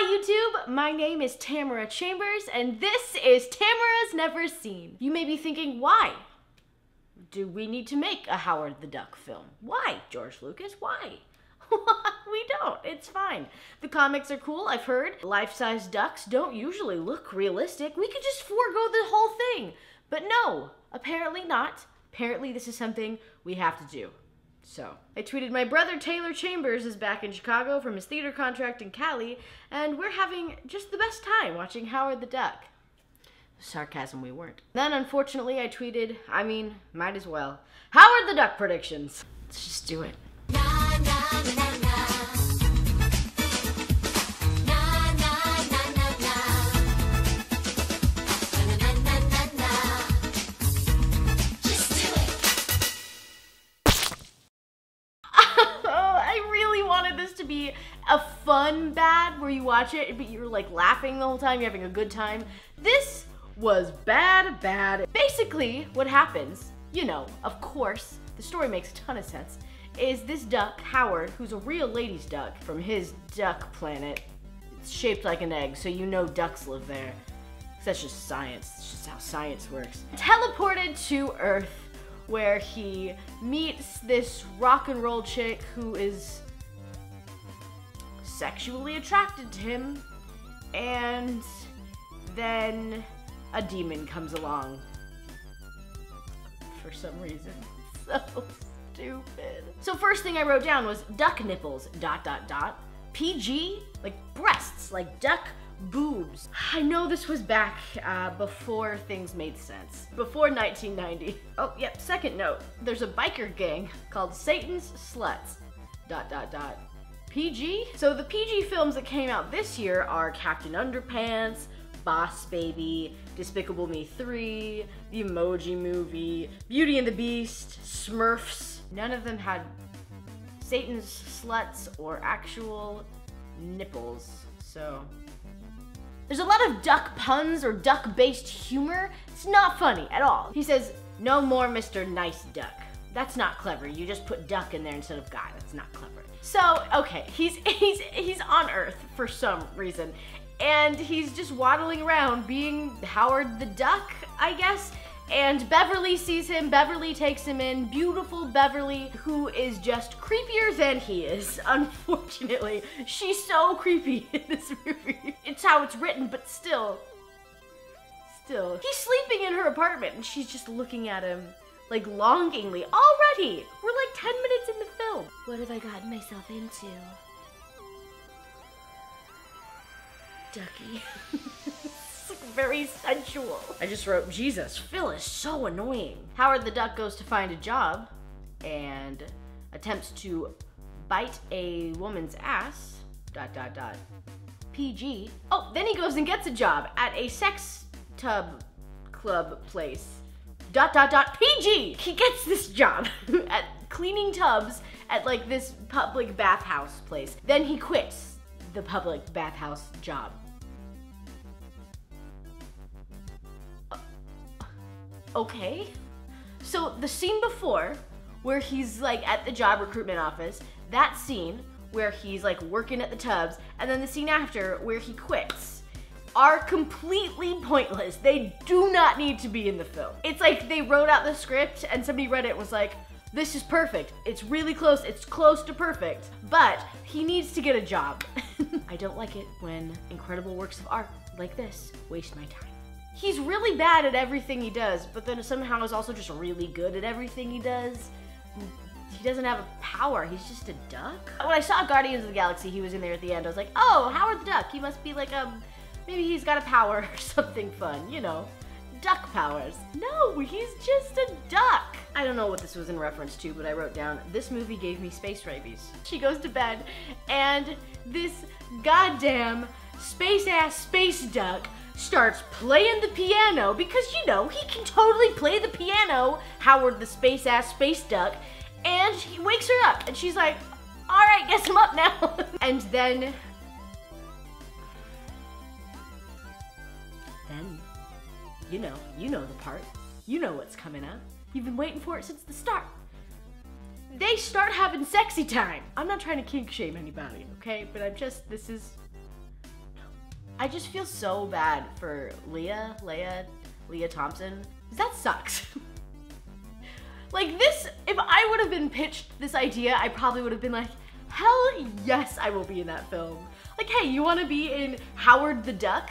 Hi YouTube, my name is Tamara Chambers and this is Tamara's Never Seen. You may be thinking, why? Do we need to make a Howard the Duck film? Why, George Lucas, why? We don't, it's fine. The comics are cool, I've heard. Life-size ducks don't usually look realistic. We could just forego the whole thing. But no, apparently not. Apparently this is something we have to do. So, I tweeted my brother Taylor Chambers is back in Chicago from his theater contract in Cali, and we're having just the best time watching Howard the Duck. Sarcasm, we weren't. Then, unfortunately, I tweeted, might as well. Howard the Duck predictions. Let's just do it. To be a fun bad where you watch it but you're like laughing the whole time, you're having a good time. This was bad. Basically what happens, of course, the story makes a ton of sense, is this duck, Howard, who's a real lady's duck from his duck planet. It's shaped like an egg, so ducks live there. That's just science, it's just how science works. Teleported to Earth where he meets this rock and roll chick who is sexually attracted to him, and then a demon comes along for some reason. So stupid. So first thing I wrote down was duck nipples, ... PG, like breasts, like duck boobs. I know this was back before things made sense, before 1990. Oh, yep, second note. There's a biker gang called Satan's Sluts, ... PG? So the PG films that came out this year are Captain Underpants, Boss Baby, Despicable Me 3, The Emoji Movie, Beauty and the Beast, Smurfs. None of them had Satan's sluts or actual nipples, so. There's a lot of duck puns or duck-based humor. It's not funny at all. He says, "No more Mr. Nice Duck." That's not clever. You just put duck in there instead of guy. That's not clever. So, okay, he's on Earth for some reason, and he's just waddling around being Howard the Duck, I guess, and Beverly sees him, Beverly takes him in, beautiful Beverly, who is just creepier than he is, unfortunately. She's so creepy in this movie. It's how it's written, but still. He's sleeping in her apartment, and she's just looking at him like longingly. Already! We're like 10 minutes in the film. What have I gotten myself into? Ducky. It's like very sensual. I just wrote, Jesus, Phil is so annoying. Howard the Duck goes to find a job and attempts to bite a woman's ass, ... PG. Oh, then he goes and gets a job at a sex tub club place, ... PG. He gets this job at cleaning tubs at like this public bathhouse place. Then he quits the public bathhouse job. Okay. So the scene before, where he's like at the job recruitment office, that scene where he's like working at the tubs, and then the scene after where he quits, are completely pointless. They do not need to be in the film. It's like they wrote out the script and somebody read it and was like, this is perfect. It's really close. It's close to perfect. But he needs to get a job. I don't like it when incredible works of art like this waste my time. He's really bad at everything he does, but then somehow is also just really good at everything he does. He doesn't have a power. He's just a duck. When I saw Guardians of the Galaxy, he was in there at the end. I was like, oh, Howard the Duck. He must be like maybe he's got a power or something fun, duck powers. No, he's just a duck. I don't know what this was in reference to, but I wrote down, this movie gave me space rabies. She goes to bed, and this goddamn space-ass space duck starts playing the piano because, he can totally play the piano, Howard the space-ass space duck, and he wakes her up, and she's like, all right, guess I'm up now. And then you know the part. You know what's coming up. You've been waiting for it since the start. They start having sexy time. I'm not trying to kink shame anybody, okay? But this is I just feel so bad for Lea Thompson. That sucks. Like this, if I would have been pitched this idea, I probably would have been like, hell yes, I will be in that film. Like, hey, you wanna be in Howard the Duck?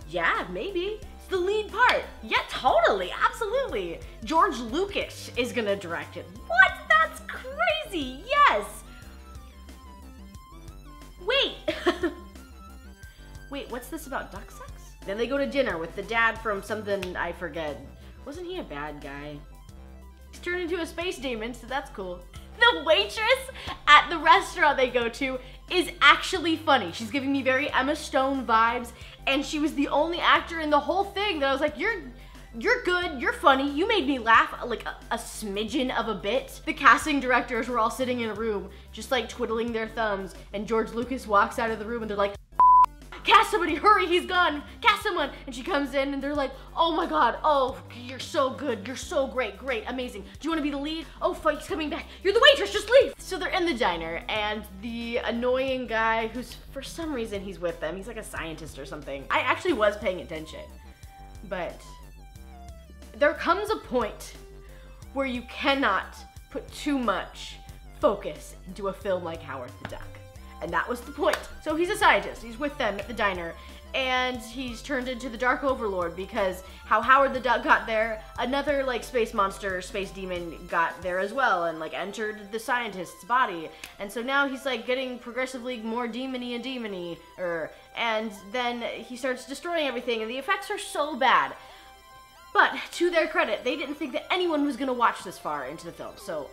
Yeah, maybe. It's the lead part. Yeah, totally, absolutely. George Lucas is gonna direct it. What? That's crazy, yes. Wait. Wait, what's this about duck sex? Then they go to dinner with the dad from something I forget. Wasn't he a bad guy? He's turned into a space demon, so that's cool. The waitress at the restaurant they go to is actually funny. She's giving me very Emma Stone vibes, and she was the only actor in the whole thing that I was like, you're good, you're funny, you made me laugh like a smidgen of a bit. The casting directors were all sitting in a room, just like twiddling their thumbs, and George Lucas walks out of the room and they're like, cast somebody, hurry, he's gone, cast someone. And she comes in and they're like, oh my God, oh, you're so good, you're so great, amazing. Do you wanna be the lead? Oh fuck, he's coming back. You're the waitress, just leave. So they're in the diner and the annoying guy who's, for some reason he's with them, he's like a scientist or something. I actually was paying attention, but there comes a point where you cannot put too much focus into a film like Howard the Duck. And that was the point. So he's a scientist, he's with them at the diner, and he's turned into the Dark Overlord because how Howard the Duck got there, another like space monster, space demon got there as well and like entered the scientist's body. And so now he's like getting progressively more demony and demony, and then he starts destroying everything and the effects are so bad. But to their credit, they didn't think that anyone was gonna watch this far into the film, so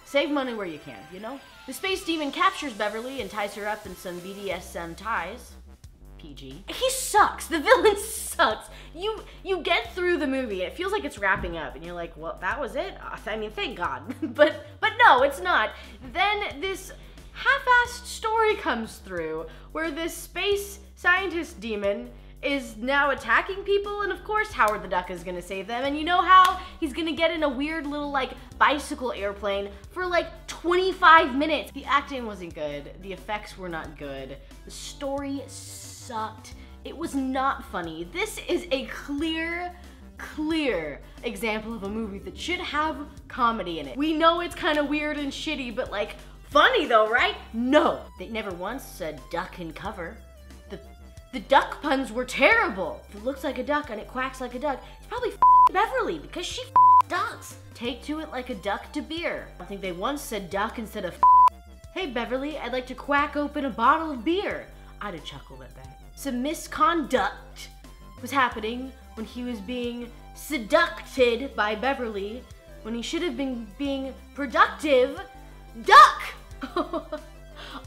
save money where you can, you know? The space demon captures Beverly and ties her up in some BDSM ties. PG. He sucks. The villain sucks. You get through the movie, it feels like it's wrapping up, and you're like, well, that was it? I mean, thank God. but no, it's not. Then this half-assed story comes through where this space scientist demon is now attacking people, and of course Howard the Duck is gonna save them, and you know how he's gonna get in a weird little like bicycle airplane for like 25 minutes. The acting wasn't good, the effects were not good, the story sucked, it was not funny. This is a clear example of a movie that should have comedy in it. We know it's kind of weird and shitty, but like funny though, right? No, they never once said duck and cover. The duck puns were terrible. If it looks like a duck and it quacks like a duck, it's probably Beverly because she ducks. Take to it like a duck to beer. I think they once said duck instead of hey Beverly, I'd like to quack open a bottle of beer. I'd have chuckled at that. Some misconduct was happening when he was being seducted by Beverly when he should have been being productive. Duck!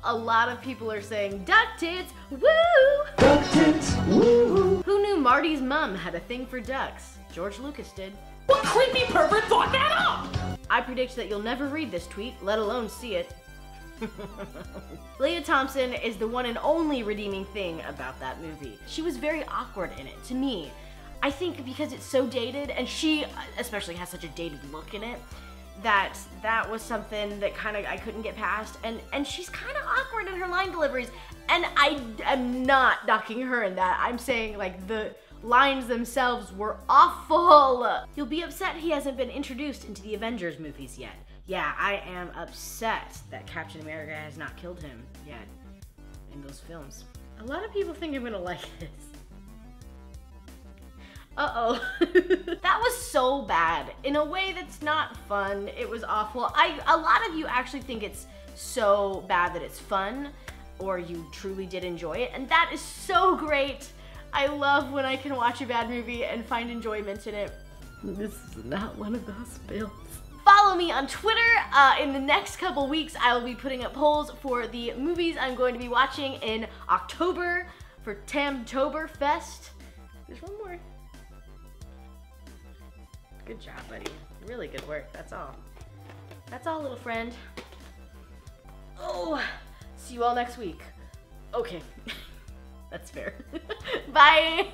A lot of people are saying duck tits, woo! Duck tits, woo! Who knew Marty's mom had a thing for ducks? George Lucas did. What creepy pervert thought that up? I predict that you'll never read this tweet, let alone see it. Lea Thompson is the one and only redeeming thing about that movie. She was very awkward in it, to me. I think because it's so dated, and she especially has such a dated look in it, that was something that kind of I couldn't get past, and she's kind of awkward in her line deliveries, and I am not knocking her in that. I'm saying like the lines themselves were awful. You'll be upset he hasn't been introduced into the Avengers movies yet. Yeah, I am upset that Captain America has not killed him yet in those films. A lot of people think I'm gonna like this. Uh-oh. That was so bad. In a way that's not fun. It was awful. A lot of you actually think it's so bad that it's fun, or you truly did enjoy it, and that is so great. I love when I can watch a bad movie and find enjoyment in it. This is not one of those films. Follow me on Twitter. In the next couple weeks, I will be putting up polls for the movies I'm going to be watching in October for Tamtoberfest. There's one more. Good job, buddy. Really good work, that's all. That's all, little friend. Oh, see you all next week. Okay, that's fair. Bye.